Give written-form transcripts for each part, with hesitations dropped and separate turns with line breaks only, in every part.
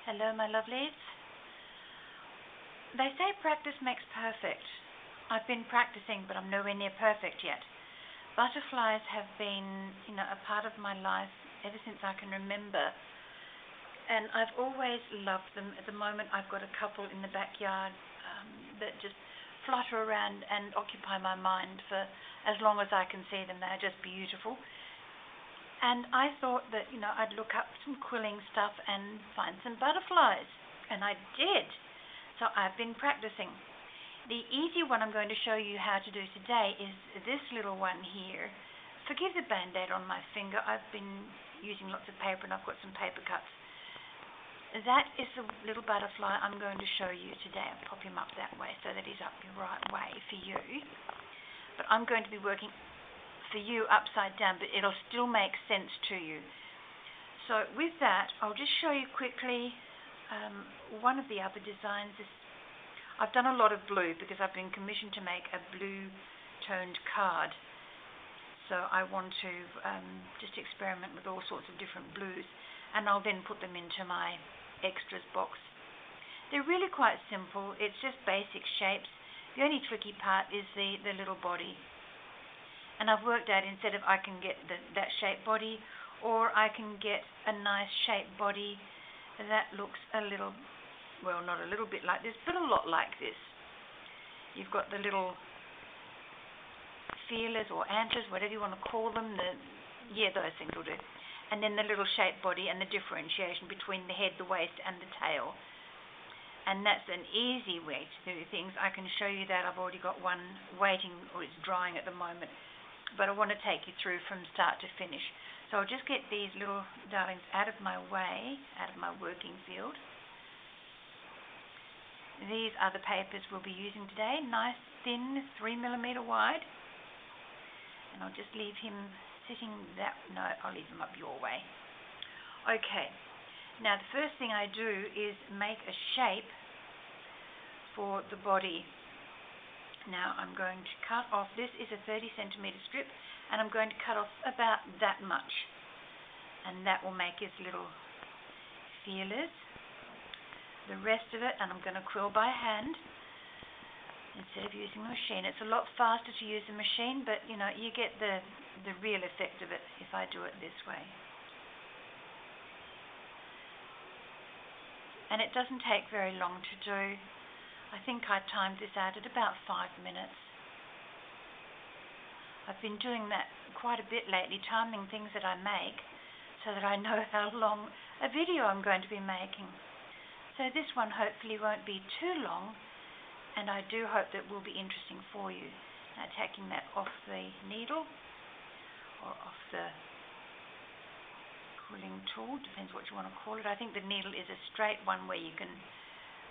Hello, my lovelies. They say practice makes perfect. I've been practicing, but I'm nowhere near perfect yet. Butterflies have been, a part of my life ever since I can remember. And I've always loved them. At the moment, I've got a couple in the backyard that just flutter around and occupy my mind for as long as I can see them. They're just beautiful. And I thought that, I'd look up some quilling stuff and find some butterflies. And I did. So I've been practicing. The easy one I'm going to show you how to do today is this little one here. Forgive the band-aid on my finger. I've been using lots of paper and I've got some paper cuts. That is the little butterfly I'm going to show you today. I'll pop him up that way so that he's up the right way for you. But I'm going to be working for you upside down, but it'll still make sense to you. So with that, I'll just show you quickly one of the other designs. I've done a lot of blue because I've been commissioned to make a blue-toned card. So I want to just experiment with all sorts of different blues, and I'll then put them into my extras box. They're really quite simple. It's just basic shapes. The only tricky part is the little body. And I've worked out instead of I can get that shaped body, or I can get a nice shaped body that looks a little, well, not a little bit like this, but a lot like this. You've got the little feelers or antlers, whatever you want to call them. Those things will do. And then the little shaped body and the differentiation between the head, the waist, and the tail. And that's an easy way to do things. I can show you that. I've already got one waiting, or it's drying at the moment. But I want to take you through from start to finish. So I'll just get these little darlings out of my way, out of my working field. These are the papers we'll be using today. Nice, thin, 3mm wide. And I'll just leave him sitting I'll leave him up your way. Okay. Now the first thing I do is make a shape for the body. Now I'm going to cut off, this is a 30cm strip, and I'm going to cut off about that much. And that will make his little feelers. The rest of it, and I'm going to quill by hand instead of using the machine. It's a lot faster to use the machine, but you get the real effect of it if I do it this way. And it doesn't take very long to do. I think I timed this out at about 5 minutes. I've been doing that quite a bit lately, timing things that I make so that I know how long a video I'm going to be making. So this one hopefully won't be too long, and I do hope that will be interesting for you. Now taking that off the needle, or off the quilling tool, depends what you want to call it. I think the needle is a straight one where you can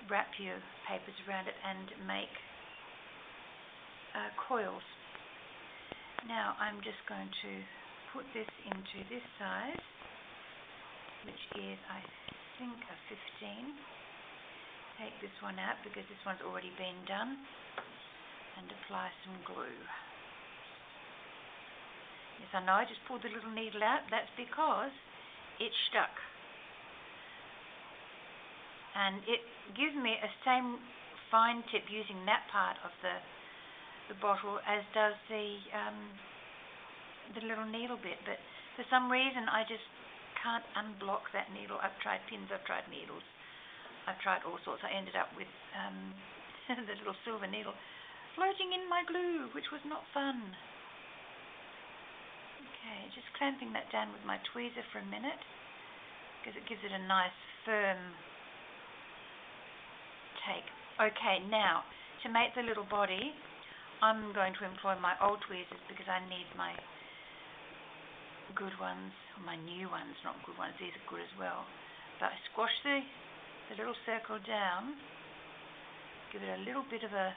wrap your papers around it and make coils. Now I'm just going to put this into this size, which is I think a 15. Take this one out because this one's already been done, and apply some glue. Yes, I know, I just pulled the little needle out. That's because it's stuck. And it gives me a same fine tip using that part of the bottle as does the little needle bit. But for some reason, I just can't unblock that needle. I've tried pins, I've tried needles. I've tried all sorts. I ended up with the little silver needle floating in my glue, which was not fun. Okay, just clamping that down with my tweezer for a minute because it gives it a nice firm take. Okay, now to make the little body, I'm going to employ my old tweezers because I need my good ones, or my new ones, not good ones. These are good as well. But I squash the little circle down, give it a little bit of a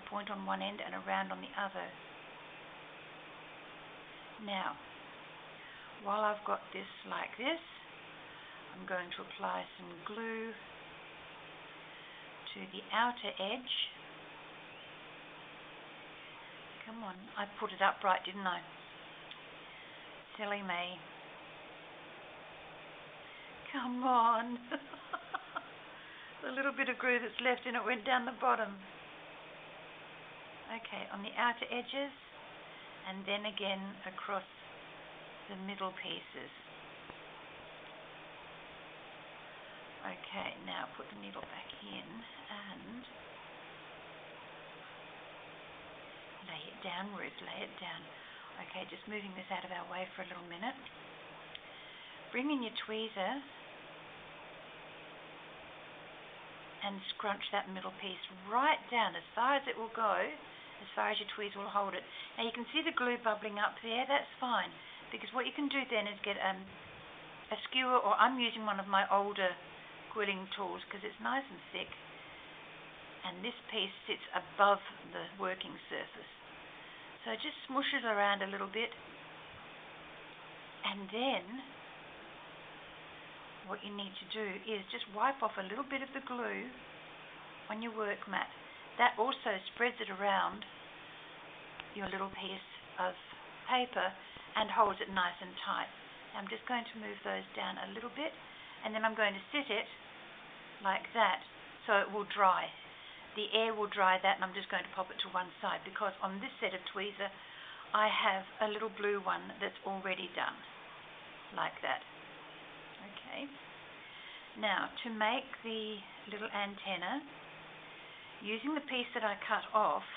point on one end and a round on the other. Now, while I've got this like this, I'm going to apply some glue to the outer edge. Come on, I put it up right, didn't I? Silly me. Come on. The little bit of glue that's left and it went down the bottom. Okay, on the outer edges and then again across the middle pieces. Okay, now put the needle back in and lay it down, Ruth, lay it down. Okay, just moving this out of our way for a little minute. Bring in your tweezer and scrunch that middle piece right down as far as it will go, as far as your tweezer will hold it. Now you can see the glue bubbling up there, that's fine, because what you can do then is get a skewer, or I'm using one of my older quilling tools because it's nice and thick, and this piece sits above the working surface. So just smush it around a little bit, and then what you need to do is just wipe off a little bit of the glue on your work mat. That also spreads it around your little piece of paper and holds it nice and tight. I'm just going to move those down a little bit, and then I'm going to sit it like that so it will dry. The air will dry that, and I'm just going to pop it to one side because on this set of tweezer I have a little blue one that's already done, like that. Okay. Now to make the little antenna, using the piece that I cut off,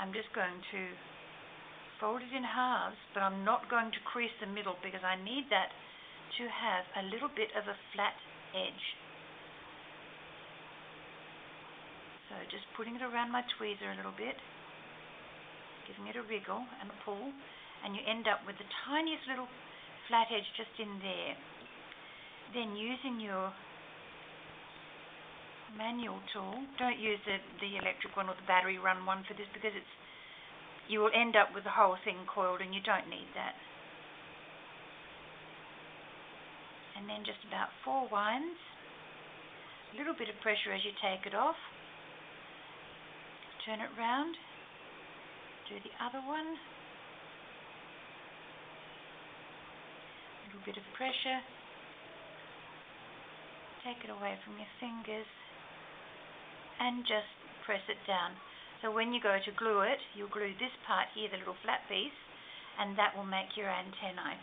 I'm just going to fold it in halves, but I'm not going to crease the middle because I need that to have a little bit of a flat edge. So just putting it around my tweezer a little bit, giving it a wriggle and a pull, and you end up with the tiniest little flat edge just in there. Then using your manual tool, don't use the electric one or the battery run one for this because you will end up with the whole thing coiled and you don't need that. And then just about 4 winds, a little bit of pressure as you take it off. Turn it round, do the other one, a little bit of pressure, take it away from your fingers and just press it down. So when you go to glue it, you'll glue this part here, the little flat piece, and that will make your antennae.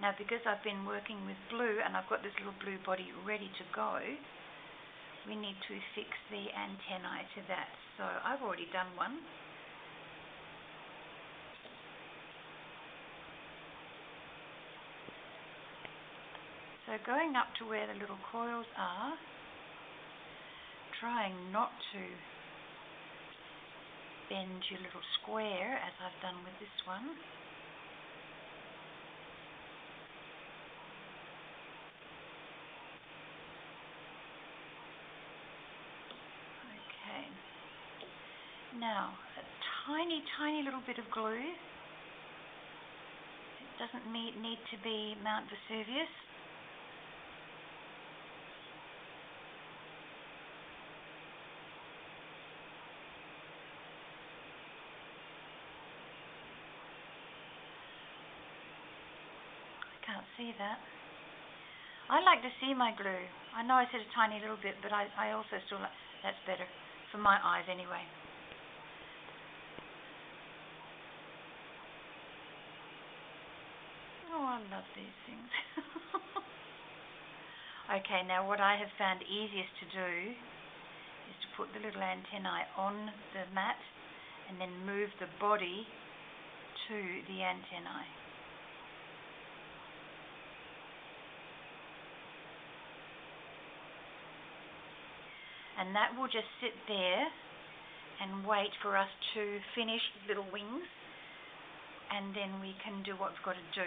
Now because I've been working with blue and I've got this little blue body ready to go, we need to fix the antennae to that. So I've already done one. So going up to where the little coils are, trying not to bend your little square as I've done with this one. Okay. Now, a tiny, tiny little bit of glue. It doesn't need to be Mount Vesuvius. Can't see that. I like to see my glue. I know I said a tiny little bit, but I also still like, that's better for my eyes anyway. Oh, I love these things. Okay, now what I have found easiest to do is to put the little antennae on the mat and then move the body to the antennae. And that will just sit there and wait for us to finish the little wings, and then we can do what we've got to do.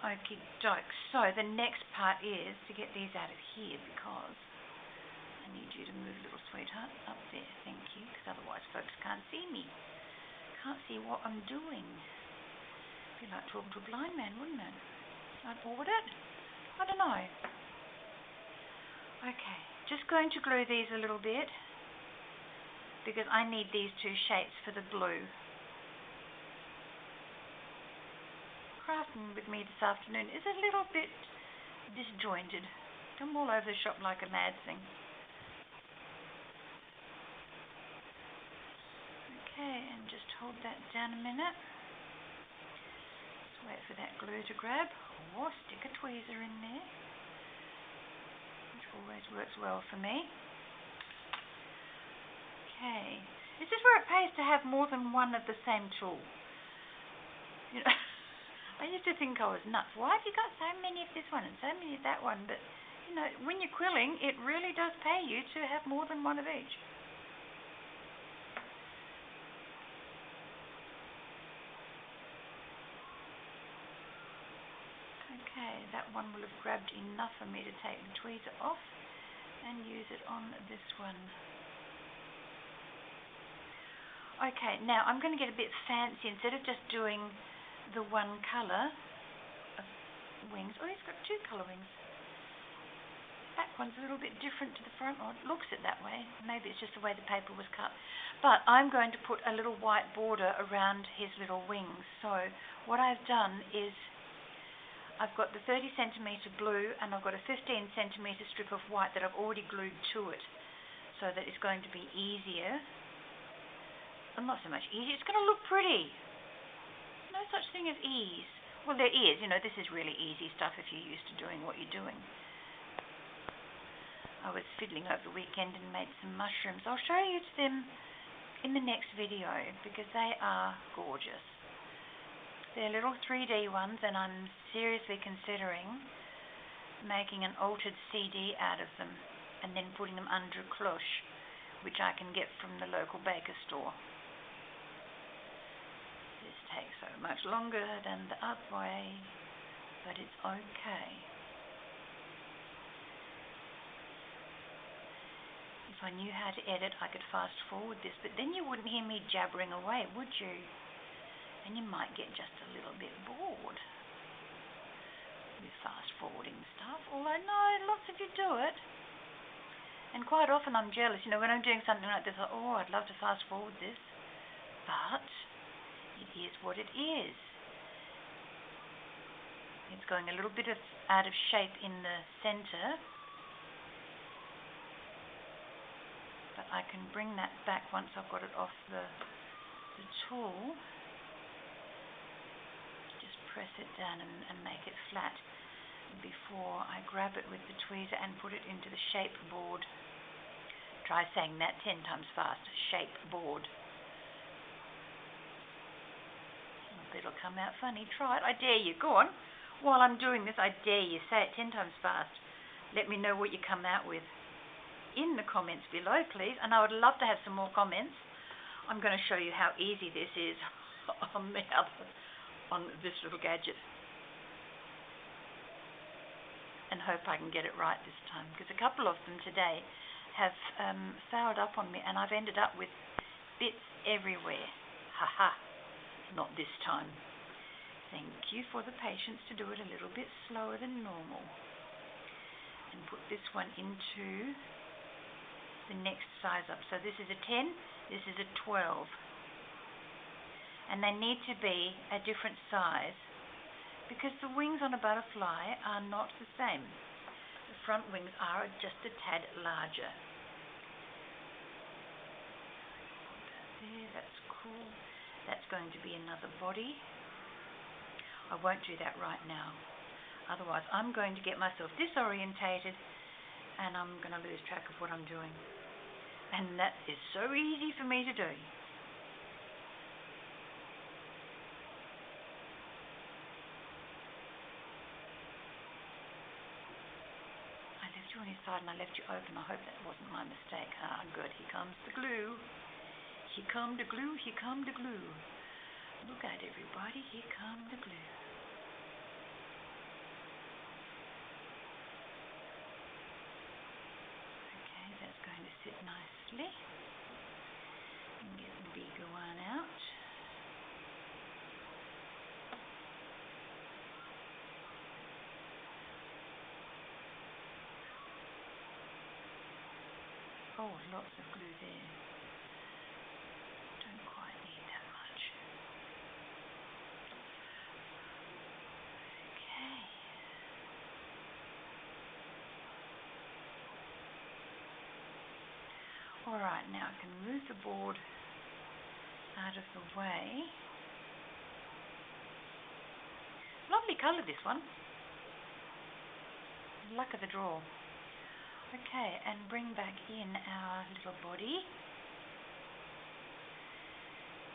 Okie doke. So the next part is to get these out of here because I need you to move, little sweetheart, up there. Thank you, because otherwise folks can't see me. Can't see what I'm doing. It'd be like talking to a blind man, wouldn't it? Or would it? I don't know. Okay, just going to glue these a little bit because I need these two shapes for the blue. crafting with me this afternoon is a little bit disjointed. I'm all over the shop like a mad thing. Okay, and just hold that down a minute. Let's wait for that glue to grab. Or stick a tweezer in there, which always works well for me. Okay, this is where it pays to have more than one of the same tool. You know, I used to think I was nuts. Why have you got so many of this one and so many of that one? But, you know, when you're quilling, it really does pay you to have more than one of each. Okay, that one will have grabbed enough for me to take the tweezer off and use it on this one. Okay, now I'm going to get a bit fancy. Instead of just doing the one colour of wings, oh, he's got two colour wings. Back one's a little bit different to the front one. It looks it that way. Maybe it's just the way the paper was cut. But I'm going to put a little white border around his little wings. So what I've done is I've got the 30 centimetre blue and I've got a 15 centimetre strip of white that I've already glued to it, so that it's going to be easier. Well, not so much easy, it's going to look pretty. No such thing as ease. Well, there is, you know, this is really easy stuff if you're used to doing what you're doing. I was fiddling over the weekend and made some mushrooms. I'll show you them in the next video because they are gorgeous. They're little 3D ones, and I'm seriously considering making an altered CD out of them and then putting them under a cloche, which I can get from the local baker store. This takes so much longer than the other way, but it's okay. If I knew how to edit, I could fast forward this, but then you wouldn't hear me jabbering away, would you? And you might get just a little bit bored with fast forwarding stuff, although no, lots of you do it. And quite often I'm jealous, you know, when I'm doing something like this, oh, I'd love to fast forward this, but it is what it is. It's going a little bit out of shape in the center, but I can bring that back once I've got it off the tool. Press it down and make it flat before I grab it with the tweezer and put it into the shape board. Try saying that 10 times fast. Shape board. It'll come out funny. Try it. I dare you. Go on. While I'm doing this, I dare you. Say it 10 times fast. Let me know what you come out with in the comments below, please. And I would love to have some more comments. I'm going to show you how easy this is on this little gadget, and hope I can get it right this time, because a couple of them today have fouled up on me and I've ended up with bits everywhere. Haha, not this time. Thank you for the patience to do it a little bit slower than normal. And put this one into the next size up. So this is a 10, this is a 12. And they need to be a different size because the wings on a butterfly are not the same. The front wings are just a tad larger. There, that's cool. That's going to be another body. I won't do that right now. Otherwise, I'm going to get myself disorientated and I'm going to lose track of what I'm doing. And that is so easy for me to do. On his side and I left you open. I hope that wasn't my mistake. Ah, good. Here comes the glue. Here come the glue. Here come the glue. Look at everybody. Here come the glue. Okay, that's going to sit nicely. And get the bigger one out. Oh, lots of glue there. Don't quite need that much. Alright, now I can move the board out of the way. Lovely colour, this one. Luck of the draw. Okay, and bring back in our little body.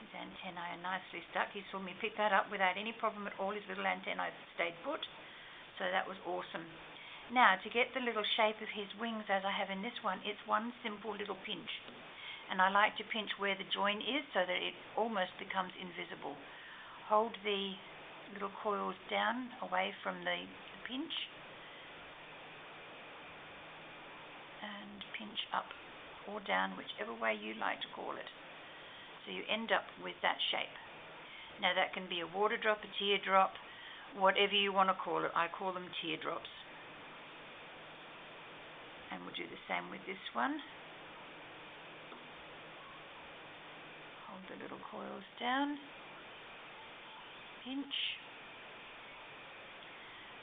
His antennae are nicely stuck. He saw me pick that up without any problem at all. His little antennae stayed put. So that was awesome. Now, to get the little shape of his wings as I have in this one, it's one simple little pinch. And I like to pinch where the join is so that it almost becomes invisible. Hold the little coils down away from the pinch. And pinch up or down, whichever way you like to call it. So you end up with that shape. Now that can be a water drop, a teardrop, whatever you want to call it. I call them teardrops. And we'll do the same with this one. Hold the little coils down. Pinch.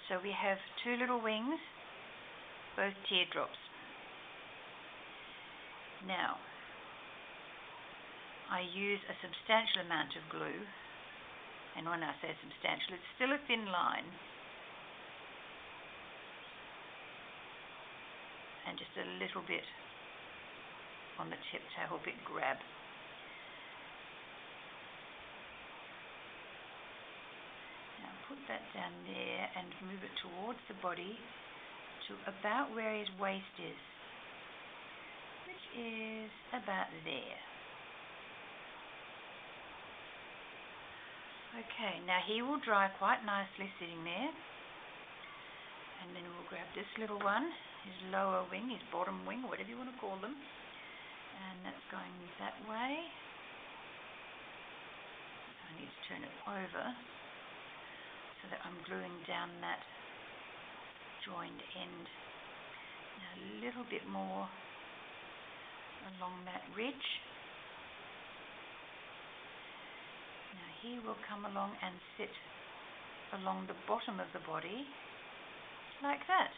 So we have two little wings, both teardrops. Now, I use a substantial amount of glue, and when I say substantial, it's still a thin line, and just a little bit on the tip to help it grab. Now put that down there and move it towards the body to about where his waist is, which is about there. Okay, now he will dry quite nicely sitting there, and then we'll grab this little one, his lower wing, his bottom wing, whatever you want to call them, and that's going that way. I need to turn it over so that I'm gluing down that joined end. Now a little bit more along that ridge. Now he will come along and sit along the bottom of the body like that.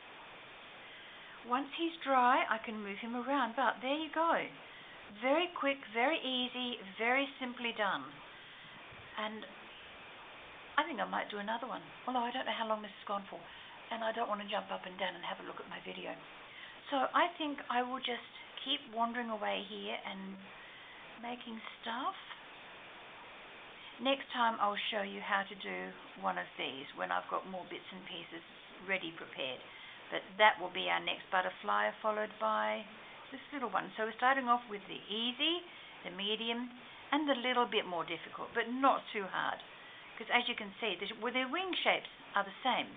Once he's dry, I can move him around, but there you go. Very quick, very easy, very simply done. And I think I might do another one, although I don't know how long this has gone for, and I don't want to jump up and down and have a look at my video. So I think I will just keep wandering away here and making stuff. Next time I'll show you how to do one of these when I've got more bits and pieces ready prepared. But that will be our next butterfly, followed by this little one. So we're starting off with the easy, the medium, and the little bit more difficult, but not too hard. Because as you can see, their wing shapes are the same.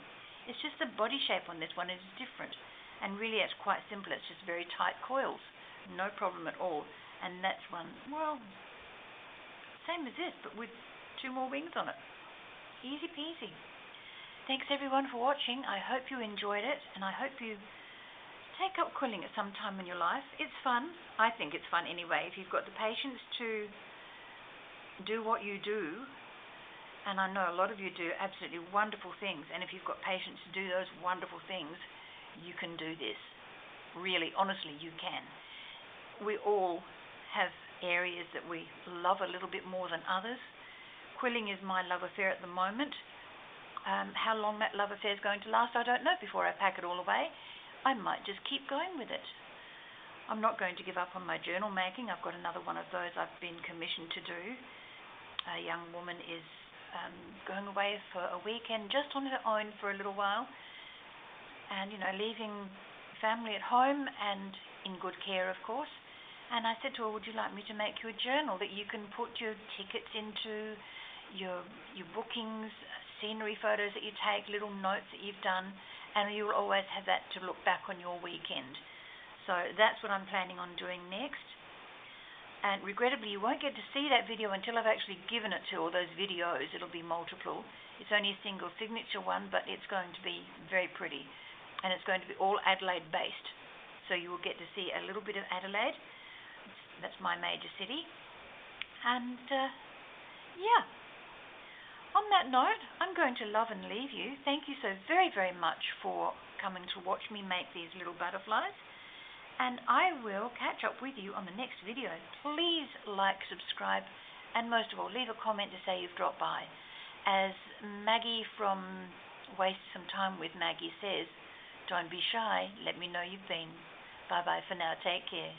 It's just the body shape on this one is different. And really it's quite simple. It's just very tight coils. No problem at all. And that's one, well, same as this, but with two more wings on it. Easy peasy. Thanks everyone for watching. I hope you enjoyed it, and I hope you take up quilling at some time in your life. It's fun. I think it's fun anyway. If you've got the patience to do what you do, and I know a lot of you do absolutely wonderful things, and if you've got patience to do those wonderful things, you can do this. Really, honestly, you can. We all have areas that we love a little bit more than others. Quilling is my love affair at the moment. How long that love affair is going to last, I don't know. Before I pack it all away, I might just keep going with it. I'm not going to give up on my journal making. I've got another one of those I've been commissioned to do. A young woman is going away for a weekend just on her own for a little while, and leaving family at home and in good care, of course. And I said to her, would you like me to make you a journal that you can put your tickets into, your bookings, scenery photos that you take, little notes that you've done, and you'll always have that to look back on your weekend. So that's what I'm planning on doing next. And regrettably, you won't get to see that video until I've actually given it to all those videos. It'll be multiple. It's only a single signature one, but it's going to be very pretty. And it's going to be all Adelaide based. So you will get to see a little bit of Adelaide. That's my major city. And yeah. On that note, I'm going to love and leave you. Thank you so very, very much for coming to watch me make these little butterflies. and I will catch up with you on the next video. Please like, subscribe, and most of all, leave a comment to say you've dropped by. As Maggie from Waste Some Time with Maggie says, don't be shy, let me know you've been. Bye bye for now, take care.